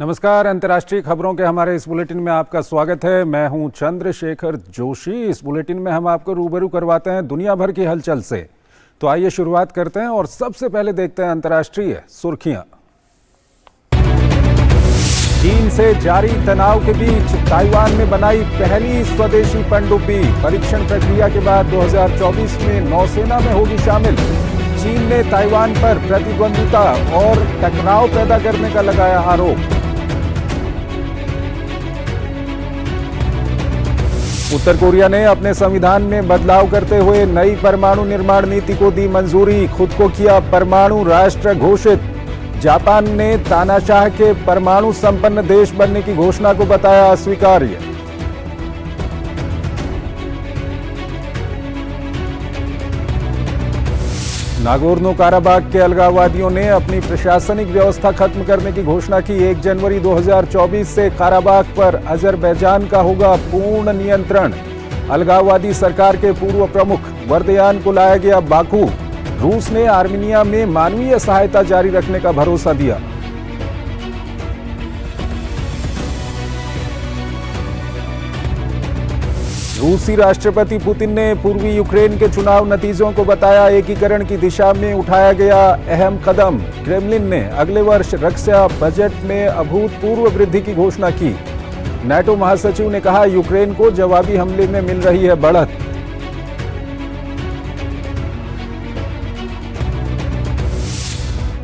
नमस्कार, अंतर्राष्ट्रीय खबरों के हमारे इस बुलेटिन में आपका स्वागत है। मैं हूं चंद्रशेखर जोशी। इस बुलेटिन में हम आपको रूबरू करवाते हैं दुनिया भर की हलचल से। तो आइए शुरुआत करते हैं और सबसे पहले देखते हैं अंतर्राष्ट्रीय सुर्खियां। चीन से जारी तनाव के बीच ताइवान में बनाई पहली स्वदेशी पनडुब्बी। परीक्षण प्रक्रिया के बाद 2024 में नौसेना में होगी शामिल। चीन ने ताइवान पर प्रतिद्वंद्विता और टकराव पैदा करने का लगाया आरोप। उत्तर कोरिया ने अपने संविधान में बदलाव करते हुए नई परमाणु निर्माण नीति को दी मंजूरी। खुद को किया परमाणु राष्ट्र घोषित। जापान ने तानाशाह के परमाणु संपन्न देश बनने की घोषणा को बताया अस्वीकार्य। नागोर्नो काराबाग के अलगाववादियों ने अपनी प्रशासनिक व्यवस्था खत्म करने की घोषणा की। 1 जनवरी 2024 से काराबाग पर अजरबैजान का होगा पूर्ण नियंत्रण। अलगाववादी सरकार के पूर्व प्रमुख वर्दयान को लाया गया बाकू। रूस ने आर्मीनिया में मानवीय सहायता जारी रखने का भरोसा दिया। रूसी राष्ट्रपति पुतिन ने पूर्वी यूक्रेन के चुनाव नतीजों को बताया एकीकरण की दिशा में उठाया गया अहम कदम। क्रेमलिन ने अगले वर्ष रक्षा बजट में अभूतपूर्व वृद्धि की घोषणा की। नाटो महासचिव ने कहा यूक्रेन को जवाबी हमले में मिल रही है बढ़त।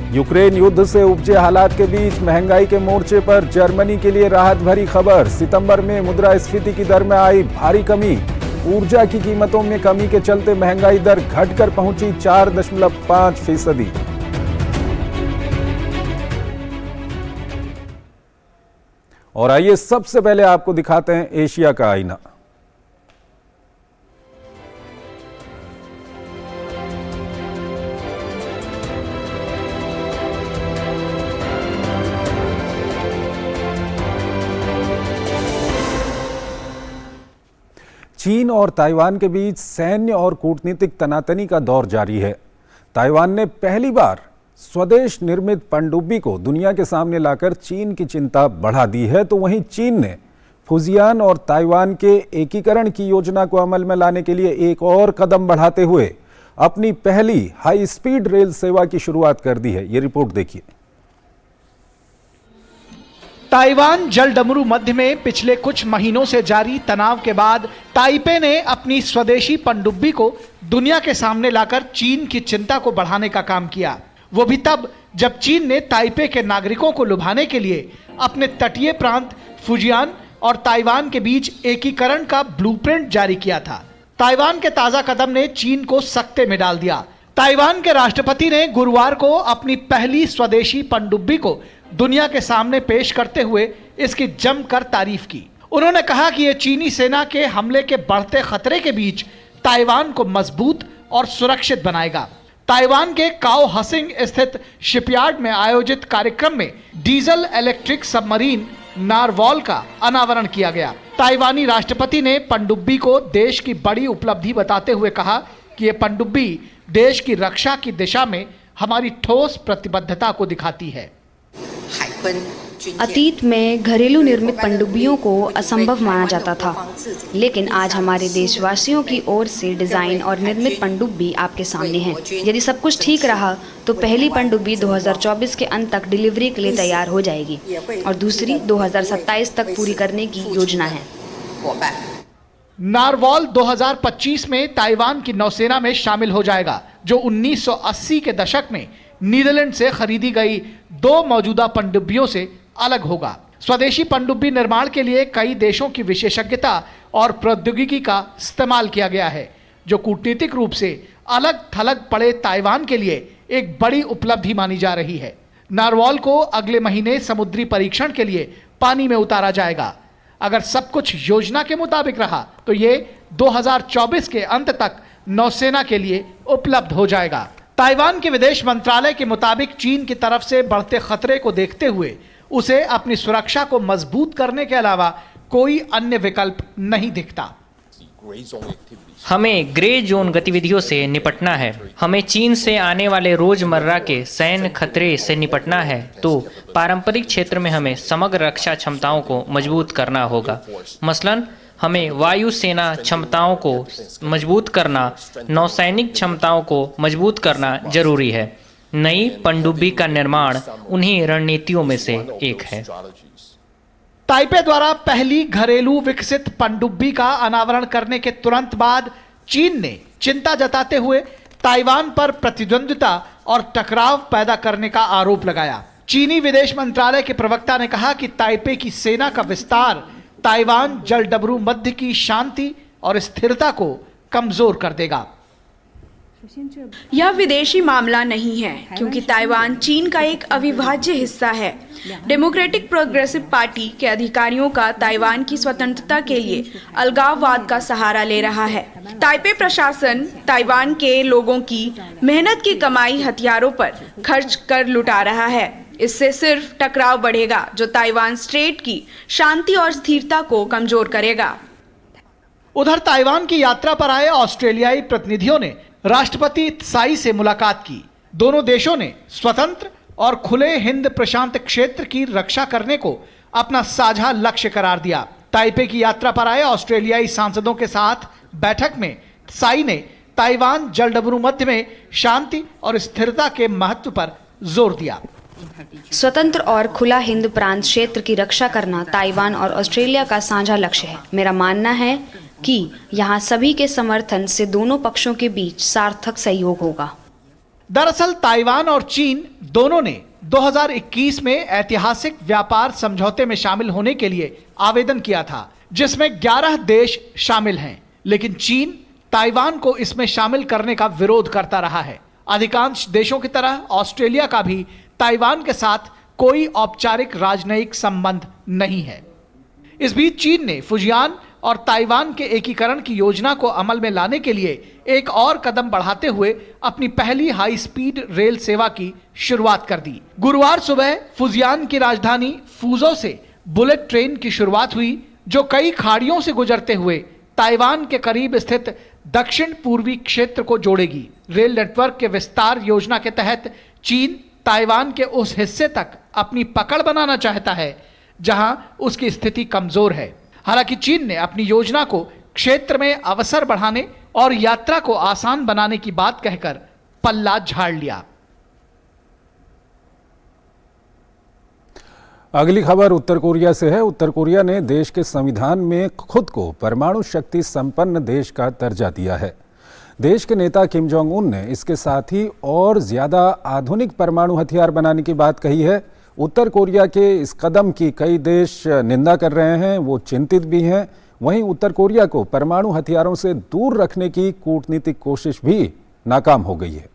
यूक्रेन युद्ध से उपजे हालात के बीच महंगाई के मोर्चे पर जर्मनी के लिए राहत भरी खबर। सितंबर में मुद्रास्फीति की दर में आई भारी कमी। ऊर्जा की कीमतों में कमी के चलते महंगाई दर घटकर पहुंची 4.5%। और आइए सबसे पहले आपको दिखाते हैं एशिया का आईना। चीन और ताइवान के बीच सैन्य और कूटनीतिक तनातनी का दौर जारी है। ताइवान ने पहली बार स्वदेश निर्मित पनडुब्बी को दुनिया के सामने लाकर चीन की चिंता बढ़ा दी है, तो वहीं चीन ने फुजियान और ताइवान के एकीकरण की योजना को अमल में लाने के लिए एक और कदम बढ़ाते हुए अपनी पहली हाई स्पीड रेल सेवा की शुरुआत कर दी है। ये रिपोर्ट देखिए। ताइवान जलडमरू मध्य में पिछले कुछ महीनों से जारी तनाव के बाद ताइपे ने अपनी स्वदेशी पनडुब्बी को दुनिया के सामने लाकर चीन की चिंता को बढ़ाने का काम किया। वो भी तब जब चीन ने ताइपे के नागरिकों को लुभाने के लिए अपने तटीय प्रांत फुजियान और ताइवान के बीच एकीकरण का ब्लूप्रिंट जारी किया था। ताइवान के ताजा कदम ने चीन को सकते में डाल दिया। ताइवान के राष्ट्रपति ने गुरुवार को अपनी पहली स्वदेशी पनडुब्बी को दुनिया के सामने पेश करते हुए इसकी जमकर तारीफ की। उन्होंने कहा कि यह चीनी सेना के हमले के बढ़ते खतरे के बीच ताइवान को मजबूत और सुरक्षित बनाएगा। ताइवान के काओ हसिंग स्थित शिपयार्ड में आयोजित कार्यक्रम में डीजल इलेक्ट्रिक सबमरीन नारवॉल का अनावरण किया गया। ताइवानी राष्ट्रपति ने पनडुब्बी को देश की बड़ी उपलब्धि बताते हुए कहा कि यह पनडुब्बी देश की रक्षा की दिशा में हमारी ठोस प्रतिबद्धता को दिखाती है। अतीत में घरेलू निर्मित पनडुब्बियों को असंभव माना जाता था, लेकिन आज हमारे देशवासियों की ओर से डिजाइन और निर्मित पनडुब्बी आपके सामने है। यदि सब कुछ ठीक रहा तो पहली पनडुब्बी 2024 के अंत तक डिलीवरी के लिए तैयार हो जाएगी और दूसरी 2027 तक पूरी करने की योजना है। नारवॉल 2025 में ताइवान की नौसेना में शामिल हो जाएगा, जो 1980 के दशक में नीदरलैंड से खरीदी गई 2 मौजूदा पनडुब्बियों से अलग होगा। स्वदेशी पनडुब्बी निर्माण के लिए कई देशों की विशेषज्ञता और प्रौद्योगिकी का इस्तेमाल किया गया है, जो कूटनीतिक रूप से अलग थलग पड़े ताइवान के लिए एक बड़ी उपलब्धि मानी जा रही है। नारवॉल को अगले महीने समुद्री परीक्षण के लिए पानी में उतारा जाएगा। अगर सब कुछ योजना के मुताबिक रहा तो ये 2024 के अंत तक नौसेना के लिए उपलब्ध हो जाएगा। ताइवान के विदेश मंत्रालय के मुताबिक चीन की तरफ से बढ़ते खतरे को देखते हुए उसे अपनी सुरक्षा को मजबूत करने के अलावा कोई अन्य विकल्प नहीं दिखता। हमें ग्रे जोन गतिविधियों से निपटना है। हमें चीन से आने वाले रोजमर्रा के सैन्य खतरे से निपटना है, तो पारंपरिक क्षेत्र में हमें समग्र रक्षा क्षमताओं को मजबूत करना होगा। मसलन हमें वायुसेना क्षमताओं को मजबूत करना, नौसैनिक क्षमताओं को मजबूत करना जरूरी है। नई पनडुब्बी का निर्माण उन्हीं रणनीतियों में से एक है। ताइपे द्वारा पहली घरेलू विकसित पनडुब्बी का अनावरण करने के तुरंत बाद चीन ने चिंता जताते हुए ताइवान पर प्रतिद्वंद्विता और टकराव पैदा करने का आरोप लगाया। चीनी विदेश मंत्रालय के प्रवक्ता ने कहा कि ताइपे की सेना का विस्तार ताइवान जलडमरू मध्य की शांति और स्थिरता को कमजोर कर देगा। यह विदेशी मामला नहीं है, क्योंकि ताइवान चीन का एक अविभाज्य हिस्सा है। डेमोक्रेटिक प्रोग्रेसिव पार्टी के अधिकारियों का ताइवान की स्वतंत्रता के लिए अलगाववाद का सहारा ले रहा है। ताइपे प्रशासन ताइवान के लोगों की मेहनत की कमाई हथियारों पर खर्च कर लुटा रहा है। इससे सिर्फ टकराव बढ़ेगा, जो ताइवान स्ट्रेट की शांति और स्थिरता को कमजोर करेगा। उधर ताइवान की यात्रा पर आए ऑस्ट्रेलियाई प्रतिनिधियों ने राष्ट्रपति त्साई से मुलाकात की। दोनों देशों ने स्वतंत्र और खुले हिंद प्रशांत क्षेत्र की रक्षा करने को अपना साझा लक्ष्य करार दिया। ताइपे की यात्रा पर आए ऑस्ट्रेलियाई सांसदों के साथ बैठक में त्साई ने ताइवान जलडमरू मध्य में शांति और स्थिरता के महत्व पर जोर दिया। स्वतंत्र और खुला हिंद प्रांत क्षेत्र की रक्षा करना ताइवान और ऑस्ट्रेलिया का साझा लक्ष्य है। मेरा मानना है कि यहाँ सभी के समर्थन से दोनों पक्षों के बीच सार्थक सहयोग होगा। दरअसल ताइवान और चीन दोनों ने 2021 में ऐतिहासिक व्यापार समझौते में शामिल होने के लिए आवेदन किया था, जिसमें 11 देश शामिल हैं, लेकिन चीन ताइवान को इसमें शामिल करने का विरोध करता रहा है। अधिकांश देशों की तरह ऑस्ट्रेलिया का भी ताइवान के साथ कोई औपचारिक राजनयिक संबंध नहीं है। इस बीच चीन ने फुजियान और ताइवान के एकीकरण की योजना को अमल में लाने के लिए एक और कदम बढ़ाते हुए अपनी पहली हाई स्पीड रेल सेवा की शुरुआत कर दी। गुरुवार सुबह फुजियान की राजधानी फुजो से बुलेट ट्रेन की शुरुआत हुई, जो कई खाड़ियों से गुजरते हुए ताइवान के करीब स्थित दक्षिण पूर्वी क्षेत्र को जोड़ेगी। रेल नेटवर्क के विस्तार योजना के तहत चीन ताइवान के उस हिस्से तक अपनी पकड़ बनाना चाहता है जहां उसकी स्थिति कमजोर है। हालांकि चीन ने अपनी योजना को क्षेत्र में अवसर बढ़ाने और यात्रा को आसान बनाने की बात कहकर पल्ला झाड़ लिया। अगली खबर उत्तर कोरिया से है। उत्तर कोरिया ने देश के संविधान में खुद को परमाणु शक्ति संपन्न देश का दर्जा दिया है। देश के नेता किम जोंग उन ने इसके साथ ही और ज्यादा आधुनिक परमाणु हथियार बनाने की बात कही है। उत्तर कोरिया के इस कदम की कई देश निंदा कर रहे हैं, वो चिंतित भी हैं। वहीं उत्तर कोरिया को परमाणु हथियारों से दूर रखने की कूटनीतिक कोशिश भी नाकाम हो गई है।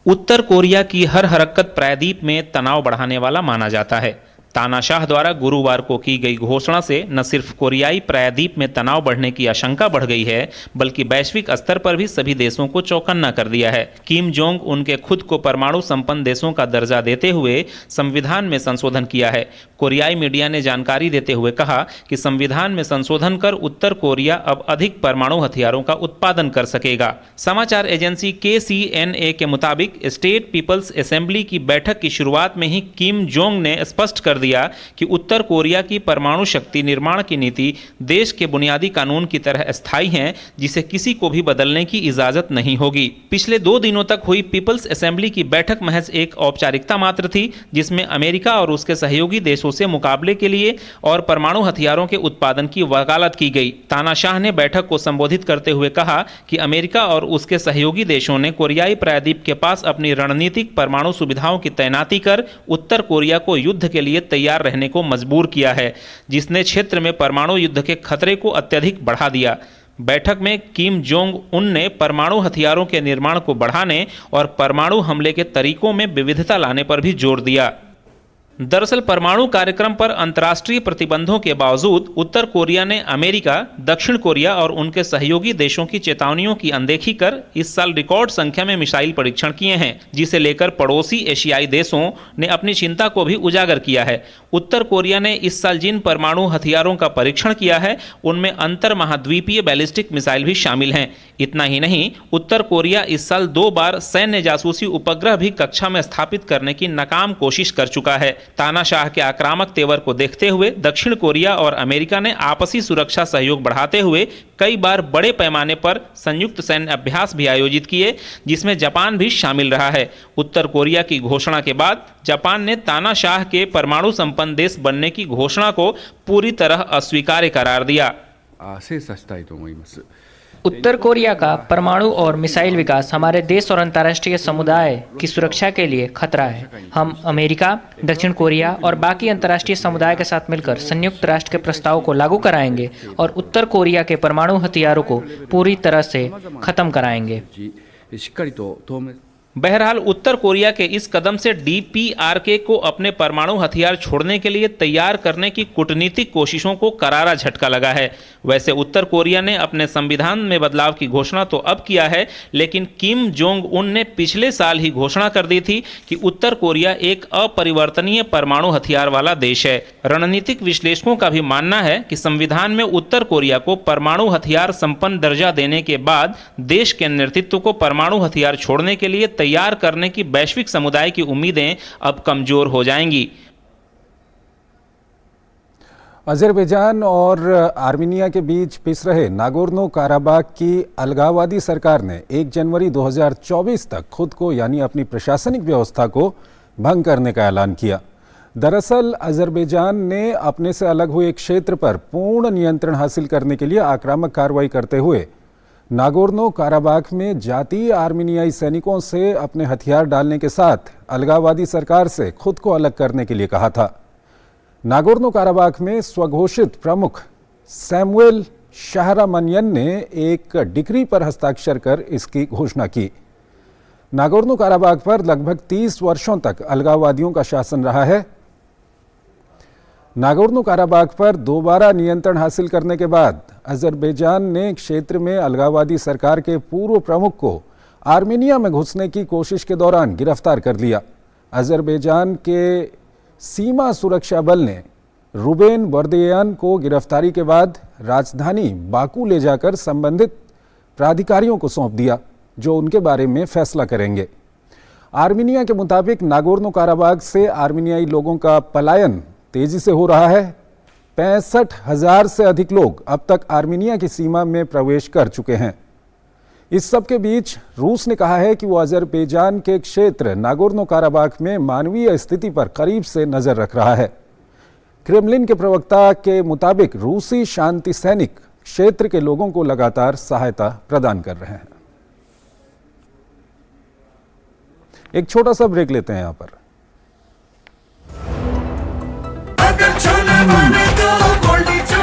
उत्तर कोरिया की हर हरकत प्रायद्वीप में तनाव बढ़ाने वाला माना जाता है। तानाशाह द्वारा गुरुवार को की गई घोषणा से न सिर्फ कोरियाई प्रायद्वीप में तनाव बढ़ने की आशंका बढ़ गई है, बल्कि वैश्विक स्तर पर भी सभी देशों को चौकन्ना कर दिया है। किम जोंग उनके खुद को परमाणु संपन्न देशों का दर्जा देते हुए संविधान में संशोधन किया है। कोरियाई मीडिया ने जानकारी देते हुए कहा कि संविधान में संशोधन कर उत्तर कोरिया अब अधिक परमाणु हथियारों का उत्पादन कर सकेगा। समाचार एजेंसी KCNA के मुताबिक स्टेट पीपल्स असेंबली की बैठक की शुरुआत में ही किम जोंग ने स्पष्ट कर दिया कि उत्तर कोरिया की परमाणु शक्ति निर्माण की नीति देश के बुनियादी कानून की तरह स्थायी है, जिसे किसी को भी बदलने की इजाजत नहीं होगी। पिछले 2 दिनों तक हुई पीपल्स असेंबली की बैठक महज एक औपचारिकता मात्र थी, जिसमें अमेरिका और उसके सहयोगी देशों से मुकाबले के लिए और परमाणु हथियारों के उत्पादन की वकालत की गई। तानाशाह ने बैठक को संबोधित करते हुए कहा कि अमेरिका और उसके सहयोगी देशों ने कोरियाई प्रायद्वीप के पास अपनी रणनीतिक परमाणु सुविधाओं की तैनाती कर उत्तर कोरिया को युद्ध के लिए तैयार रहने को मजबूर किया है, जिसने क्षेत्र में परमाणु युद्ध के खतरे को अत्यधिक बढ़ा दिया। बैठक में किम जोंग उन ने परमाणु हथियारों के निर्माण को बढ़ाने और परमाणु हमले के तरीकों में विविधता लाने पर भी जोर दिया। दरअसल परमाणु कार्यक्रम पर अंतर्राष्ट्रीय प्रतिबंधों के बावजूद उत्तर कोरिया ने अमेरिका, दक्षिण कोरिया और उनके सहयोगी देशों की चेतावनियों की अनदेखी कर इस साल रिकॉर्ड संख्या में मिसाइल परीक्षण किए हैं, जिसे लेकर पड़ोसी एशियाई देशों ने अपनी चिंता को भी उजागर किया है। उत्तर कोरिया ने इस साल जिन परमाणु हथियारों का परीक्षण किया है उनमें अंतर महाद्वीपीय बैलिस्टिक मिसाइल भी शामिल हैं। इतना ही नहीं, उत्तर कोरिया इस साल 2 बार सैन्य जासूसी उपग्रह भी कक्षा में स्थापित करने की नाकाम कोशिश कर चुका है। तानाशाह के आक्रामक तेवर को देखते हुए दक्षिण कोरिया और अमेरिका ने आपसी सुरक्षा सहयोग बढ़ाते हुए कई बार बड़े पैमाने पर संयुक्त सैन्य अभ्यास भी आयोजित किए, जिसमें जापान भी शामिल रहा है। उत्तर कोरिया की घोषणा के बाद जापान ने तानाशाह के परमाणु संपन्न देश बनने की घोषणा को पूरी तरह अस्वीकार्य करार दिया। उत्तर कोरिया का परमाणु और मिसाइल विकास हमारे देश और अंतर्राष्ट्रीय समुदाय की सुरक्षा के लिए खतरा है। हम अमेरिका, दक्षिण कोरिया और बाकी अंतर्राष्ट्रीय समुदाय के साथ मिलकर संयुक्त राष्ट्र के प्रस्ताव को लागू कराएंगे और उत्तर कोरिया के परमाणु हथियारों को पूरी तरह से खत्म कराएंगे। बहरहाल उत्तर कोरिया के इस कदम से DPRK को अपने परमाणु हथियार छोड़ने के लिए तैयार करने की कूटनीतिक कोशिशों को करारा झटका लगा है। वैसे उत्तर कोरिया ने अपने संविधान में बदलाव की घोषणा तो अब किया है, लेकिन किम जोंग उन ने पिछले साल ही घोषणा कर दी थी कि उत्तर कोरिया एक अपरिवर्तनीय परमाणु हथियार वाला देश है। रणनीतिक विश्लेषकों का भी मानना है कि संविधान में उत्तर कोरिया को परमाणु हथियार संपन्न दर्जा देने के बाद देश के नेतृत्व को परमाणु हथियार छोड़ने के लिए तैयार करने की वैश्विक समुदाय की उम्मीदें अब कमजोर हो जाएंगी। अजरबैजान और आर्मीनिया के बीच पिस रहे नागोर्नो काराबाख की अलगाववादी सरकार ने 1 जनवरी 2024 तक खुद को यानी अपनी प्रशासनिक व्यवस्था को भंग करने का ऐलान किया। दरअसल अजरबैजान ने अपने से अलग हुए क्षेत्र पर पूर्ण नियंत्रण हासिल करने के लिए आक्रामक कार्रवाई करते हुए नागोर्नो काराबाख में जातीय आर्मीनियाई सैनिकों से अपने हथियार डालने के साथ अलगाववादी सरकार से खुद को अलग करने के लिए कहा था। नागोर्नो काराबाख में स्वघोषित प्रमुख सैमुएल शाहरामनियन ने एक डिक्री पर हस्ताक्षर कर इसकी घोषणा की। नागोर्नो काराबाख पर लगभग 30 वर्षों तक अलगाववादियों का शासन रहा है। नागोर्नो काराबाख पर दोबारा नियंत्रण हासिल करने के बाद अजरबैजान ने क्षेत्र में अलगाववादी सरकार के पूर्व प्रमुख को आर्मेनिया में घुसने की कोशिश के दौरान गिरफ्तार कर लिया। अजरबैजान के सीमा सुरक्षा बल ने रुबेन बर्देयान को गिरफ्तारी के बाद राजधानी बाकू ले जाकर संबंधित प्राधिकारियों को सौंप दिया, जो उनके बारे में फैसला करेंगे। आर्मेनिया के मुताबिक नागोर्नो काराबाख से आर्मेनियाई लोगों का पलायन तेजी से हो रहा है। 65,000 से अधिक लोग अब तक आर्मेनिया की सीमा में प्रवेश कर चुके हैं। इस सब के बीच रूस ने कहा है कि वो अजरबैजान के क्षेत्र नागोर्नो काराबाख में मानवीय स्थिति पर करीब से नजर रख रहा है। क्रेमलिन के प्रवक्ता के मुताबिक रूसी शांति सैनिक क्षेत्र के लोगों को लगातार सहायता प्रदान कर रहे हैं। एक छोटा सा ब्रेक लेते हैं यहाँ पर।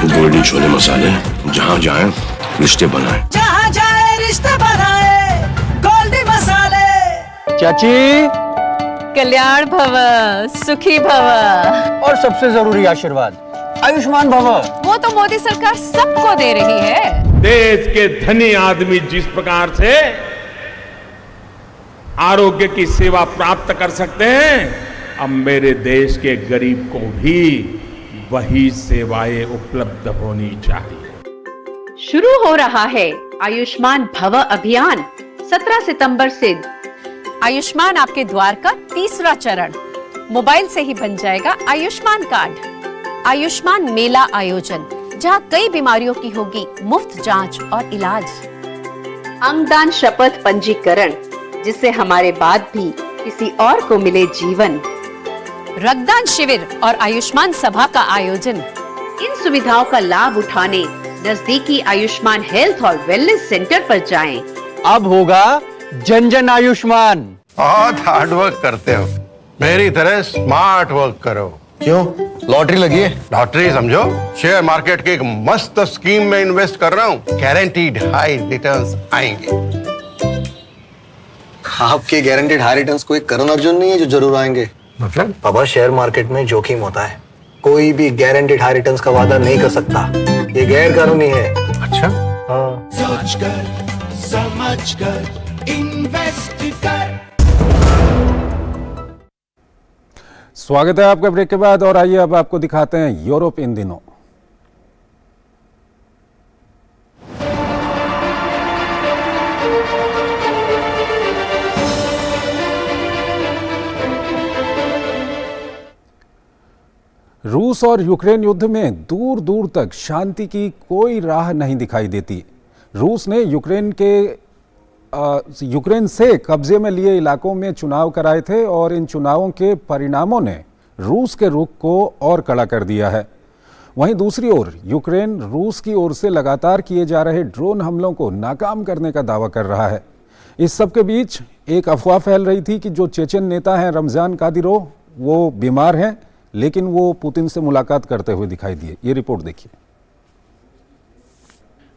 गोल्डी छोले मसाले, जहाँ जाए रिश्ते बनाए, जहाँ जाए रिश्ते बनाए, गोल्डी मसाले। चाची, कल्याण भव, सुखी भव और सबसे जरूरी आशीर्वाद आयुष्मान भव। वो तो मोदी सरकार सबको दे रही है। देश के धनी आदमी जिस प्रकार से आरोग्य की सेवा प्राप्त कर सकते हैं, अब मेरे देश के गरीब को भी वही सेवाएं उपलब्ध होनी चाहिए। शुरू हो रहा है आयुष्मान भव अभियान 17 सितंबर से। आयुष्मान आपके द्वार का तीसरा चरण। मोबाइल से ही बन जाएगा आयुष्मान कार्ड। आयुष्मान मेला आयोजन, जहां कई बीमारियों की होगी मुफ्त जांच और इलाज। अंगदान शपथ पंजीकरण, जिससे हमारे बाद भी किसी और को मिले जीवन। रक्तदान शिविर और आयुष्मान सभा का आयोजन। इन सुविधाओं का लाभ उठाने नजदीकी आयुष्मान हेल्थ और वेलनेस सेंटर पर जाएं। अब होगा जन जन आयुष्मान। बहुत हार्ड वर्क करते हो, मेरी तरह स्मार्ट वर्क करो। क्यों? लॉटरी लगी है? लॉटरी समझो, शेयर मार्केट की एक मस्त स्कीम में इन्वेस्ट कर रहा हूँ, गारंटीड हाई रिटर्न्स आएंगे। आपके गारंटीड हाई रिटर्न्स कोई करण अर्जुन नहीं है जो जरूर आएंगे? मतलब पापा, शेयर मार्केट में जोखिम होता है, कोई भी गारंटीड हाई रिटर्न्स का वादा नहीं कर सकता, ये गैर कानूनी है। अच्छा, हाँ। सोच कर समझ कर इन्वेस्ट कर। स्वागत है आपका ब्रेक के बाद और आइए अब आपको दिखाते हैं यूरोप इन दिनों। रूस और यूक्रेन युद्ध में दूर दूर तक शांति की कोई राह नहीं दिखाई देती। रूस ने यूक्रेन से कब्जे में लिए इलाकों में चुनाव कराए थे और इन चुनावों के परिणामों ने रूस के रुख को और कड़ा कर दिया है। वहीं दूसरी ओर यूक्रेन रूस की ओर से लगातार किए जा रहे ड्रोन हमलों को नाकाम करने का दावा कर रहा है। इस सब के बीच एक अफवाह फैल रही थी कि जो चेचन नेता हैं रमजान कादिरोव, वो बीमार हैं, लेकिन वो पुतिन से मुलाकात करते हुए दिखाई दिए। ये रिपोर्ट देखिए।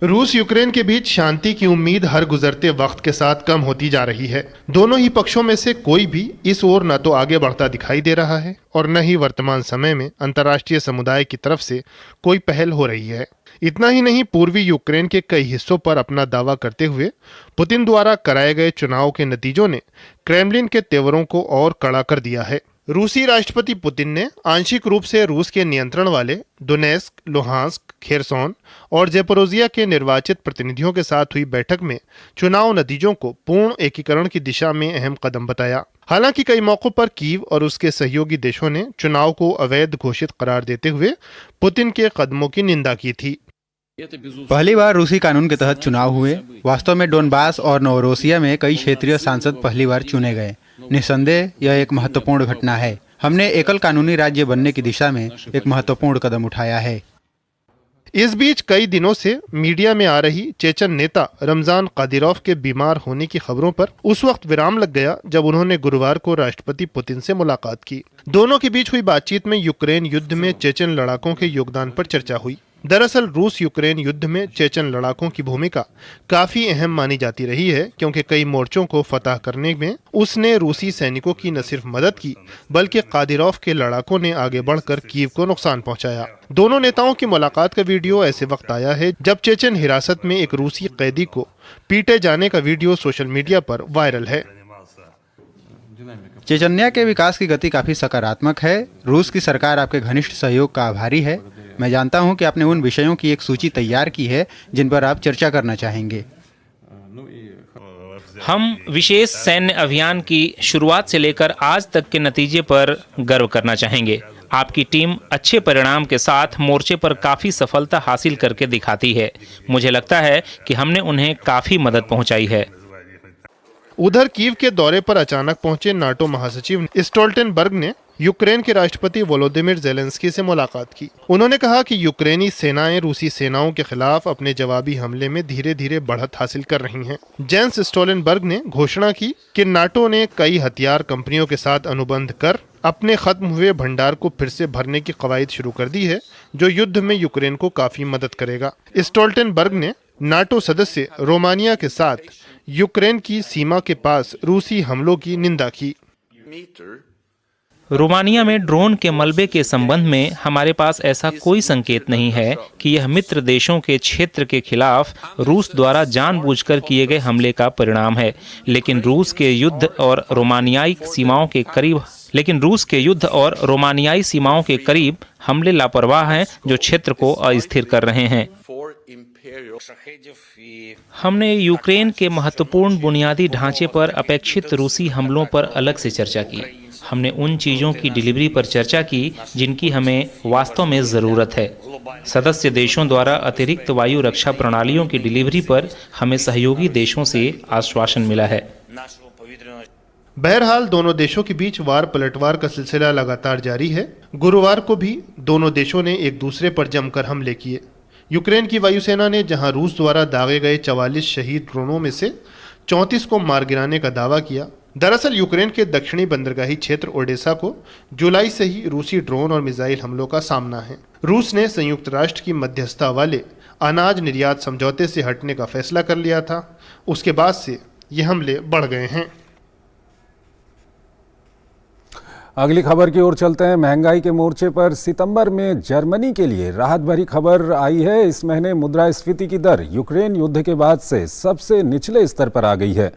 रूस यूक्रेन के बीच शांति की उम्मीद हर गुजरते वक्त के साथ कम होती जा रही है। दोनों ही पक्षों में से कोई भी इस ओर न तो आगे बढ़ता दिखाई दे रहा है और न ही वर्तमान समय में अंतर्राष्ट्रीय समुदाय की तरफ से कोई पहल हो रही है। इतना ही नहीं, पूर्वी यूक्रेन के कई हिस्सों पर अपना दावा करते हुए पुतिन द्वारा कराए गए चुनाव के नतीजों ने क्रेमलिन के तेवरों को और कड़ा कर दिया है। रूसी राष्ट्रपति पुतिन ने आंशिक रूप से रूस के नियंत्रण वाले डोनेस्क, लुहांस्क, खेरसोन और ज़ेपोरोजिया के निर्वाचित प्रतिनिधियों के साथ हुई बैठक में चुनाव नतीजों को पूर्ण एकीकरण की दिशा में अहम कदम बताया। हालांकि कई मौकों पर कीव और उसके सहयोगी देशों ने चुनाव को अवैध घोषित करार देते हुए पुतिन के कदमों की निंदा की थी। पहली बार रूसी कानून के तहत चुनाव हुए। वास्तव में डोनबास और नोवरोसिया में कई क्षेत्रीय सांसद पहली बार चुने गए। निस्संदेह यह एक महत्वपूर्ण घटना है। हमने एकल कानूनी राज्य बनने की दिशा में एक महत्वपूर्ण कदम उठाया है। इस बीच कई दिनों से मीडिया में आ रही चेचन नेता रमजान कादिरोव के बीमार होने की खबरों पर उस वक्त विराम लग गया जब उन्होंने गुरुवार को राष्ट्रपति पुतिन से मुलाकात की। दोनों के बीच हुई बातचीत में यूक्रेन युद्ध में चेचन लड़ाकों के योगदान पर चर्चा हुई। दरअसल रूस यूक्रेन युद्ध में चेचन लड़ाकों की भूमिका काफी अहम मानी जाती रही है, क्योंकि कई मोर्चों को फतह करने में उसने रूसी सैनिकों की न सिर्फ मदद की बल्कि कादिरोव के लड़ाकों ने आगे बढ़कर कीव को नुकसान पहुंचाया। दोनों नेताओं की मुलाकात का वीडियो ऐसे वक्त आया है जब चेचन हिरासत में एक रूसी कैदी को पीटे जाने का वीडियो सोशल मीडिया पर वायरल है। चेचन्या के विकास की गति काफी सकारात्मक है। रूस की सरकार आपके घनिष्ठ सहयोग का आभारी है। मैं जानता हूं कि आपने उन विषयों की एक सूची तैयार की है जिन पर आप चर्चा करना चाहेंगे। हम विशेष सैन्य अभियान की शुरुआत से लेकर आज तक के नतीजे पर गर्व करना चाहेंगे। आपकी टीम अच्छे परिणाम के साथ मोर्चे पर काफ़ी सफलता हासिल करके दिखाती है। मुझे लगता है कि हमने उन्हें काफ़ी मदद पहुंचाई है। उधर कीव के दौरे पर अचानक पहुंचे नाटो महासचिव स्टोल्टेनबर्ग ने यूक्रेन के राष्ट्रपति वोलोदिमिर ज़ेलेंस्की से मुलाकात की। उन्होंने कहा कि यूक्रेनी सेनाएं रूसी सेनाओं के खिलाफ अपने जवाबी हमले में धीरे धीरे बढ़त हासिल कर रही हैं। जेंस स्टोल्टेनबर्ग ने घोषणा की कि नाटो ने कई हथियार कंपनियों के साथ अनुबंध कर अपने खत्म हुए भंडार को फिर से भरने की कवायद शुरू कर दी है, जो युद्ध में यूक्रेन को काफी मदद करेगा। स्टोल्टेनबर्ग ने नाटो सदस्य रोमानिया के साथ यूक्रेन की सीमा के पास रूसी हमलों की निंदा की। रोमानिया में ड्रोन के मलबे के संबंध में हमारे पास ऐसा कोई संकेत नहीं है कि यह मित्र देशों के क्षेत्र के खिलाफ रूस द्वारा जानबूझकर किए गए हमले का परिणाम है, लेकिन रूस के युद्ध और रोमानियाई सीमाओं के करीब हमले लापरवाह हैं जो क्षेत्र को अस्थिर कर रहे हैं। हमने यूक्रेन के महत्वपूर्ण बुनियादी ढांचे पर अपेक्षित रूसी हमलों पर अलग से चर्चा की। हमने उन चीज़ों की डिलीवरी पर चर्चा की जिनकी हमें वास्तव में ज़रूरत है। सदस्य देशों द्वारा अतिरिक्त वायु रक्षा प्रणालियों की डिलीवरी पर हमें सहयोगी देशों से आश्वासन मिला है। बहरहाल दोनों देशों के बीच वार पलटवार का सिलसिला लगातार जारी है। गुरुवार को भी दोनों देशों ने एक दूसरे पर जमकर हमले किए। यूक्रेन की वायुसेना ने जहां रूस द्वारा दागे गए 44 शहीद ड्रोनों में से 34 को मार गिराने का दावा किया। दरअसल यूक्रेन के दक्षिणी बंदरगाही क्षेत्र ओडेसा को जुलाई से ही रूसी ड्रोन और मिसाइल हमलों का सामना है। रूस ने संयुक्त राष्ट्र की मध्यस्थता वाले अनाज निर्यात समझौते से हटने का फैसला कर लिया था। उसके बाद से ये हमले बढ़ गए हैं। अगली खबर की ओर चलते हैं। महंगाई के मोर्चे पर सितंबर में जर्मनी के लिए राहत भरी खबर आई है। इस महीने मुद्रास्फीति की दर यूक्रेन युद्ध के बाद से सबसे निचले स्तर पर आ गई है।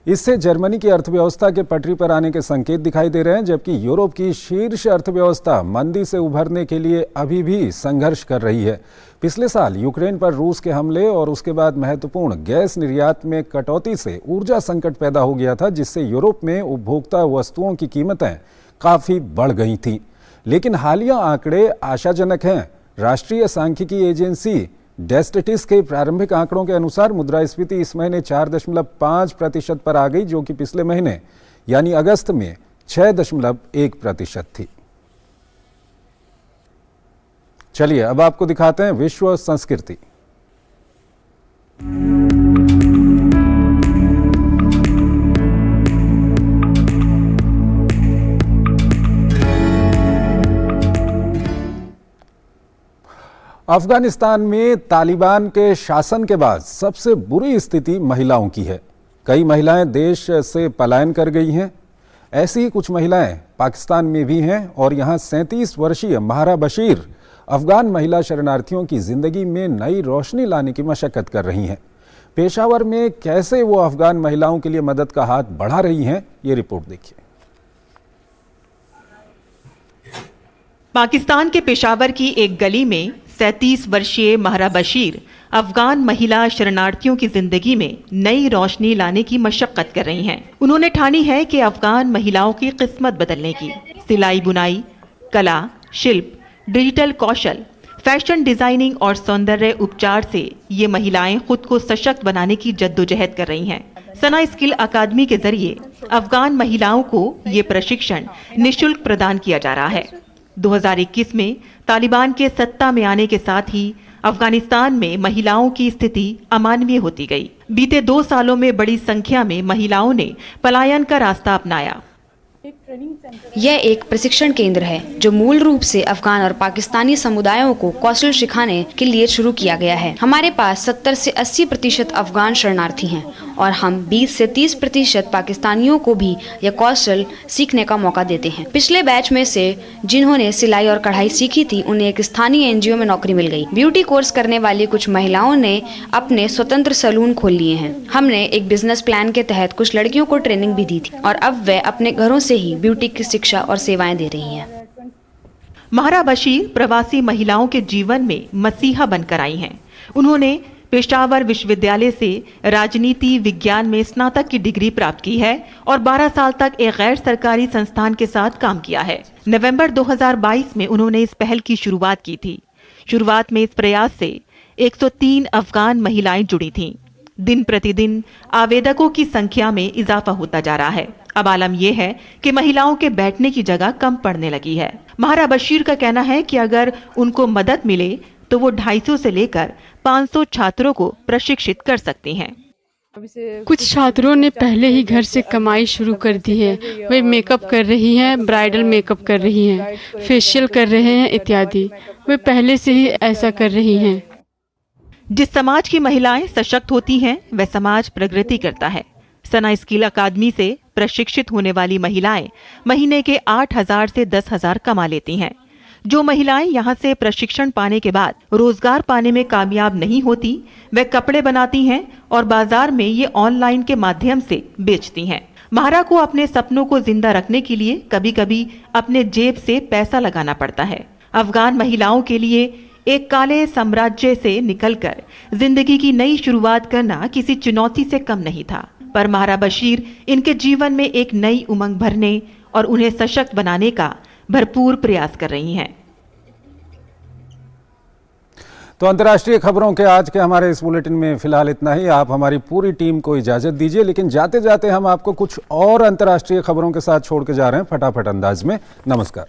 इससे जर्मनी की अर्थव्यवस्था के पटरी पर आने के संकेत दिखाई दे रहे हैं, जबकि यूरोप की शीर्ष अर्थव्यवस्था मंदी से उभरने के लिए अभी भी संघर्ष कर रही है। पिछले साल यूक्रेन पर रूस के हमले और उसके बाद महत्वपूर्ण गैस निर्यात में कटौती से ऊर्जा संकट पैदा हो गया था, जिससे यूरोप में उपभोक्ता वस्तुओं की कीमतें काफ़ी बढ़ गई थी। लेकिन हालिया आंकड़े आशाजनक हैं। राष्ट्रीय सांख्यिकी एजेंसी डेस्टिटिस के प्रारंभिक आंकड़ों के अनुसार मुद्रास्फीति इस महीने 4.5% पर आ गई, जो कि पिछले महीने यानी अगस्त में 6.1% थी। चलिए अब आपको दिखाते हैं विश्व संस्कृति। अफगानिस्तान में तालिबान के शासन के बाद सबसे बुरी स्थिति महिलाओं की है। कई महिलाएं देश से पलायन कर गई हैं। ऐसी ही कुछ महिलाएं पाकिस्तान में भी हैं और यहां 37 वर्षीय महारा बशीर अफगान महिला शरणार्थियों की जिंदगी में नई रोशनी लाने की मशक्कत कर रही हैं। पेशावर में कैसे वो अफगान महिलाओं के लिए मदद का हाथ बढ़ा रही हैं, ये रिपोर्ट देखिए। पाकिस्तान के पेशावर की एक गली में 37 वर्षीय महारा बशीर अफगान महिला शरणार्थियों की जिंदगी में नई रोशनी लाने की मशक्कत कर रही हैं। उन्होंने ठानी है कि अफगान महिलाओं की किस्मत बदलने की। सिलाई बुनाई, कला, शिल्प, डिजिटल कौशल, फैशन डिजाइनिंग और सौंदर्य उपचार से ये महिलाएं खुद को सशक्त बनाने की जद्दोजहद कर रही हैं। सना स्किल अकादमी के जरिए अफगान महिलाओं को ये प्रशिक्षण निःशुल्क प्रदान किया जा रहा है। 2021 में तालिबान के सत्ता में आने के साथ ही अफगानिस्तान में महिलाओं की स्थिति अमानवीय होती गई। बीते 2 सालों में बड़ी संख्या में महिलाओं ने पलायन का रास्ता अपनाया। यह एक प्रशिक्षण केंद्र है जो मूल रूप से अफगान और पाकिस्तानी समुदायों को कौशल सिखाने के लिए शुरू किया गया है। हमारे पास 70 से 80% अफगान शरणार्थी हैं और हम 20 से 30% पाकिस्तानियों को भी यह कौशल सीखने का मौका देते हैं। पिछले बैच में से जिन्होंने सिलाई और कढ़ाई सीखी थी, उन्हें एक स्थानीय एनजीओ में नौकरी मिल गई। ब्यूटी कोर्स करने वाली कुछ महिलाओं ने अपने स्वतंत्र सैलून खोल लिए हैं। हमने एक बिजनेस प्लान के तहत कुछ लड़कियों को ट्रेनिंग भी दी थी और अब वे अपने घरों से ही ब्यूटी की शिक्षा और सेवाएं दे रही हैं। महारा बशीर प्रवासी महिलाओं के जीवन में मसीहा बनकर आई हैं। उन्होंने पेशावर विश्वविद्यालय से राजनीति विज्ञान में स्नातक की डिग्री प्राप्त की है और 12 साल तक एक गैर सरकारी संस्थान के साथ काम किया है। नवंबर 2022 में उन्होंने इस पहल की शुरुआत की थी। शुरुआत में इस प्रयास से 103 अफगान महिलाएं जुड़ी थीं। दिन प्रतिदिन आवेदकों की संख्या में इजाफा होता जा रहा है। अब आलम यह है कि महिलाओं के बैठने की जगह कम पड़ने लगी है। महारा बशीर का कहना है कि अगर उनको मदद मिले तो वो 250 से लेकर 500 छात्रों को प्रशिक्षित कर सकती हैं। कुछ छात्रों ने पहले ही घर से कमाई शुरू कर दी है। वे मेकअप कर रही हैं, ब्राइडल मेकअप कर रही हैं, फेशियल कर रहे हैं इत्यादि। वे पहले से ही ऐसा कर रही हैं। जिस समाज की महिलाएं सशक्त होती हैं, वह समाज प्रगति करता है। सना स्किल अकादमी से प्रशिक्षित होने वाली महिलाएं महीने के 8,000 से 10,000 कमा लेती हैं। जो महिलाएं यहां से प्रशिक्षण पाने के बाद रोजगार पाने में कामयाब नहीं होती, वे कपड़े बनाती हैं और बाजार में ये ऑनलाइन के माध्यम से बेचती हैं। महारा को अपने सपनों को जिंदा रखने के लिए कभी कभी अपने जेब से पैसा लगाना पड़ता है। अफगान महिलाओं के लिए एक काले साम्राज्य से निकलकर जिंदगी की नई शुरुआत करना किसी चुनौती से कम नहीं था, पर महारा बशीर इनके जीवन में एक नई उमंग भरने और उन्हें सशक्त बनाने का भरपूर प्रयास कर रही हैं। तो अंतर्राष्ट्रीय खबरों के आज के हमारे इस बुलेटिन में फिलहाल इतना ही। आप हमारी पूरी टीम को इजाजत दीजिए, लेकिन जाते जाते हम आपको कुछ और अंतर्राष्ट्रीय खबरों के साथ छोड़ के जा रहे हैं फटाफट अंदाज में। नमस्कार।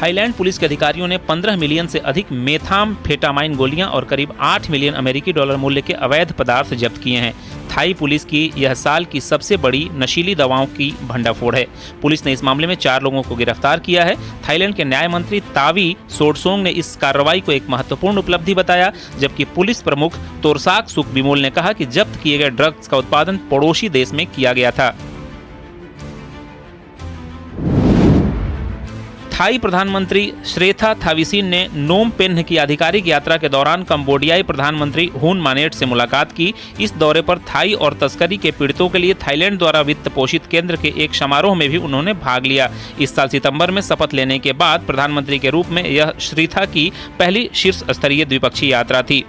थाईलैंड पुलिस के अधिकारियों ने 15 मिलियन से अधिक मेथाम्फेटामाइन गोलियां और करीब 8 मिलियन अमेरिकी डॉलर मूल्य के अवैध पदार्थ जब्त किए हैं। थाई पुलिस की यह साल की सबसे बड़ी नशीली दवाओं की भंडाफोड़ है। पुलिस ने इस मामले में 4 लोगों को गिरफ्तार किया है। थाईलैंड के न्याय मंत्री तावी सोडसोंग ने इस कार्रवाई को एक महत्वपूर्ण उपलब्धि बताया, जबकि पुलिस प्रमुख तोरसाक सुखबिमोल ने कहा कि जब्त किए गए ड्रग्स का उत्पादन पड़ोसी देश में किया गया था। थाई प्रधानमंत्री श्रेथा थाविसिन ने नोम पेन्ह की आधिकारिक यात्रा के दौरान कंबोडियाई प्रधानमंत्री हुन मानेट से मुलाकात की। इस दौरे पर थाई और तस्करी के पीड़ितों के लिए थाईलैंड द्वारा वित्त पोषित केंद्र के एक समारोह में भी उन्होंने भाग लिया। इस साल सितंबर में शपथ लेने के बाद प्रधानमंत्री के रूप में यह श्रेथा की पहली शीर्ष स्तरीय द्विपक्षीय यात्रा थी।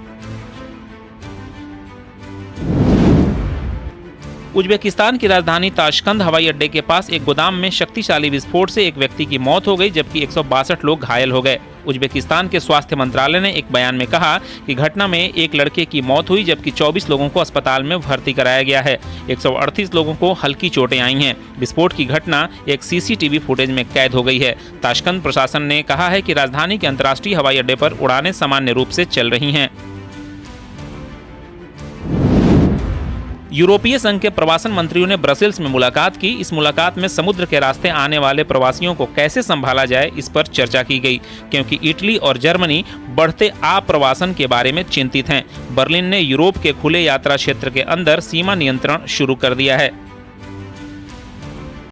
उज्बेकिस्तान की राजधानी ताशकंद हवाई अड्डे के पास एक गोदाम में शक्तिशाली विस्फोट से एक व्यक्ति की मौत हो गई, जबकि 162 लोग घायल हो गए। उज्बेकिस्तान के स्वास्थ्य मंत्रालय ने एक बयान में कहा कि घटना में एक लड़के की मौत हुई, जबकि 24 लोगों को अस्पताल में भर्ती कराया गया है। 138 लोगों को हल्की चोटें आई हैं। विस्फोट की घटना एक सीसीटीवी फुटेज में कैद हो गई है। ताशकंद प्रशासन ने कहा है कि राजधानी के अंतर्राष्ट्रीय हवाई अड्डे पर उड़ानें सामान्य रूप से चल रही हैं। यूरोपीय संघ के प्रवासन मंत्रियों ने ब्रसेल्स में मुलाकात की। इस मुलाकात में समुद्र के रास्ते आने वाले प्रवासियों को कैसे संभाला जाए, इस पर चर्चा की गई, क्योंकि इटली और जर्मनी बढ़ते आप्रवासन के बारे में चिंतित हैं। बर्लिन ने यूरोप के खुले यात्रा क्षेत्र के अंदर सीमा नियंत्रण शुरू कर दिया है।